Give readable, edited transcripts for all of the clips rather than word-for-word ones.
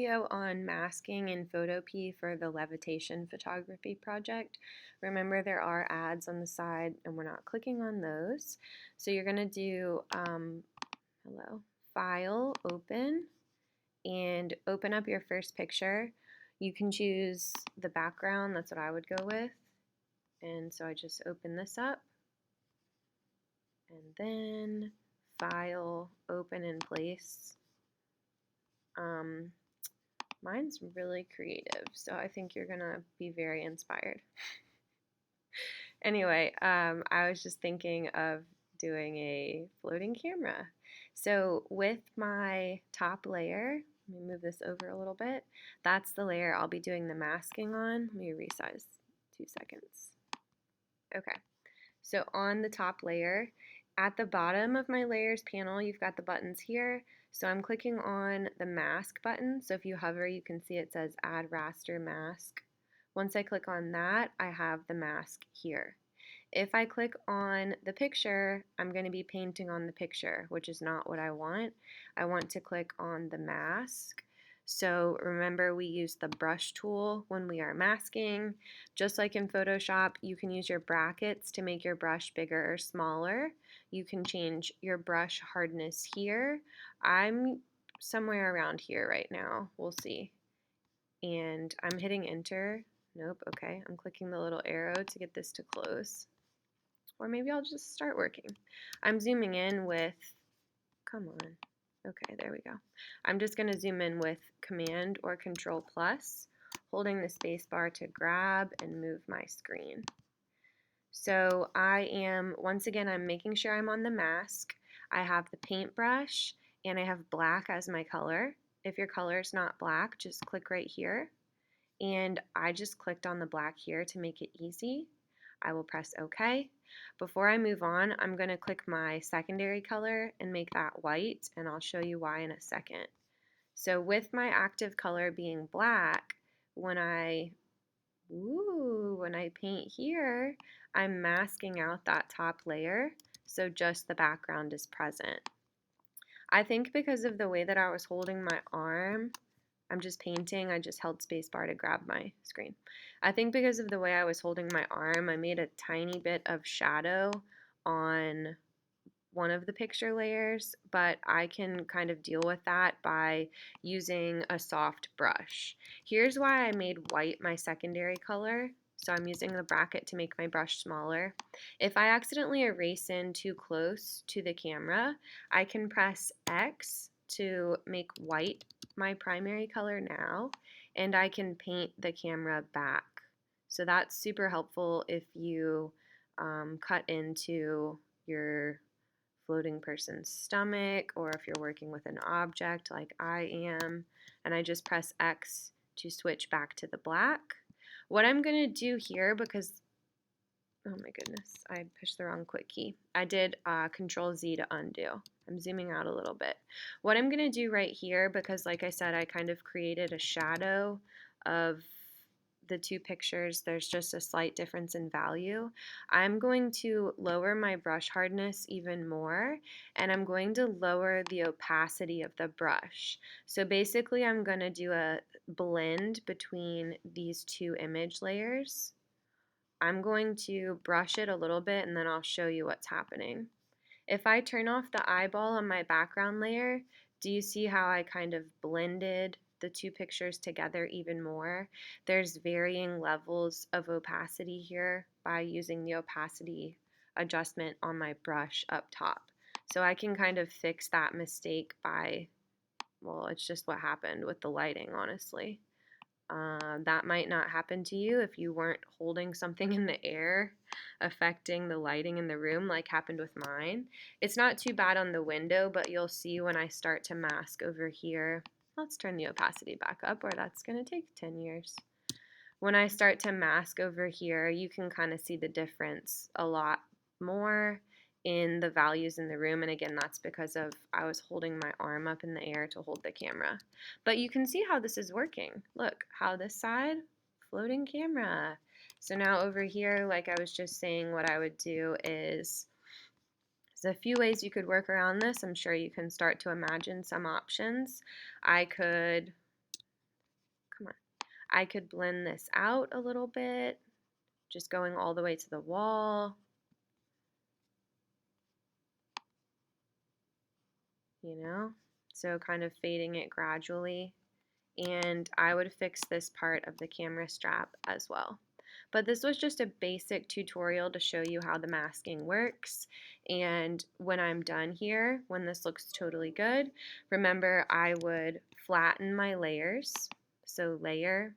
Video on masking in Photopea for the Levitation photography project. Remember, there are ads on the side and we're not clicking on those. So you're going to do File, Open, and open up your first picture. You can choose the background, that's what I would go with. And so I just open this up and then File, Open in Place. Mine's really creative, so I think you're gonna be very inspired. Anyway, I was just thinking of doing a floating camera. So with my top layer, let me move this over a little bit. That's the layer I'll be doing the masking on. Let me resize 2 seconds. Okay, so on the top layer, at the bottom of my layers panel, you've got the buttons here. So I'm clicking on the mask button. So if you hover, you can see it says add raster mask. Once I click on that, I have the mask here. If I click on the picture, I'm going to be painting on the picture, which is not what I want. I want to click on the mask. So remember, we use the brush tool when we are masking. Just like in Photoshop, you can use your brackets to make your brush bigger or smaller. You can change your brush hardness here. I'm somewhere around here right now. We'll see. And I'm hitting enter. Nope, okay. I'm clicking the little arrow to get this to close. Or maybe I'll just start working. I'm zooming in with, come on. Okay, there we go. I'm just going to zoom in with Command or Control plus, holding the space bar to grab and move my screen. So once again, I'm making sure I'm on the mask. I have the paintbrush and I have black as my color. If your color is not black, just click right here. And I just clicked on the black here to make it easy. I will press OK. Before I move on, I'm going to click my secondary color and make that white, and I'll show you why in a second. So with my active color being black, when I paint here, I'm masking out that top layer, so just the background is present. I think because of the way that I was holding my arm, I'm just painting, I just held spacebar to grab my screen. I think because of the way I was holding my arm, I made a tiny bit of shadow on one of the picture layers, but I can kind of deal with that by using a soft brush. Here's why I made white my secondary color. So I'm using the bracket to make my brush smaller. If I accidentally erase in too close to the camera, I can press X to make white my primary color now, and I can paint the camera back. So that's super helpful if you cut into your floating person's stomach, or if you're working with an object like I am, and I just press X to switch back to the black. What I'm going to do here, because oh my goodness, I pushed the wrong quick key. I did Control Z to undo. I'm zooming out a little bit. What I'm going to do right here, because like I said, I kind of created a shadow of the two pictures, there's just a slight difference in value. I'm going to lower my brush hardness even more, and I'm going to lower the opacity of the brush. So basically I'm going to do a blend between these two image layers. I'm going to brush it a little bit and then I'll show you what's happening. If I turn off the eyeball on my background layer, do you see how I kind of blended the two pictures together even more? There's varying levels of opacity here by using the opacity adjustment on my brush up top. So I can kind of fix that mistake by, well, it's just what happened with the lighting, honestly. That might not happen to you if you weren't holding something in the air affecting the lighting in the room like happened with mine. It's not too bad on the window, but you'll see when I start to mask over here. Let's turn the opacity back up, or that's going to take 10 years. When I start to mask over here, you can kind of see the difference a lot more in the values in the room, and again, that's because of I was holding my arm up in the air to hold the camera. But you can see how this is working. Look, how this side, floating camera. So now over here, like I was just saying, what I would do is there's a few ways you could work around this. I'm sure you can start to imagine some options. I could I could blend this out a little bit, just going all the way to the wall, you know, so kind of fading it gradually. And I would fix this part of the camera strap as well. But this was just a basic tutorial to show you how the masking works. And when I'm done here, when this looks totally good, remember I would flatten my layers. So layer,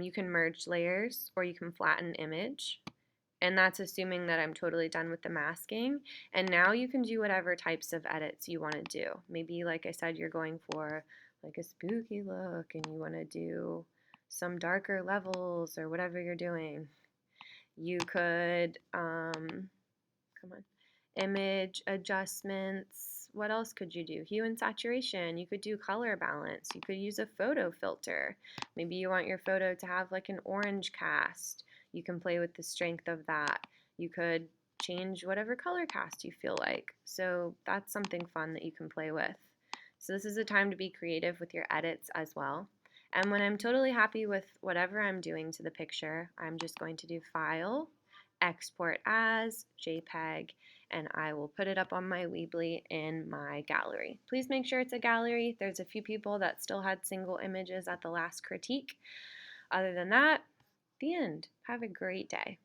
you can merge layers or you can flatten image. And that's assuming that I'm totally done with the masking. And now you can do whatever types of edits you want to do. Maybe, like I said, you're going for like a spooky look and you want to do some darker levels or whatever you're doing. You could, come on, image adjustments. What else could you do? Hue and saturation. You could do color balance. You could use a photo filter. Maybe you want your photo to have like an orange cast. You can play with the strength of that. You could change whatever color cast you feel like. So that's something fun that you can play with. So this is a time to be creative with your edits as well. And when I'm totally happy with whatever I'm doing to the picture, I'm just going to do File, Export as, JPEG, and I will put it up on my Weebly in my gallery. Please make sure it's a gallery. There's a few people that still had single images at the last critique. Other than that, the end. Have a great day.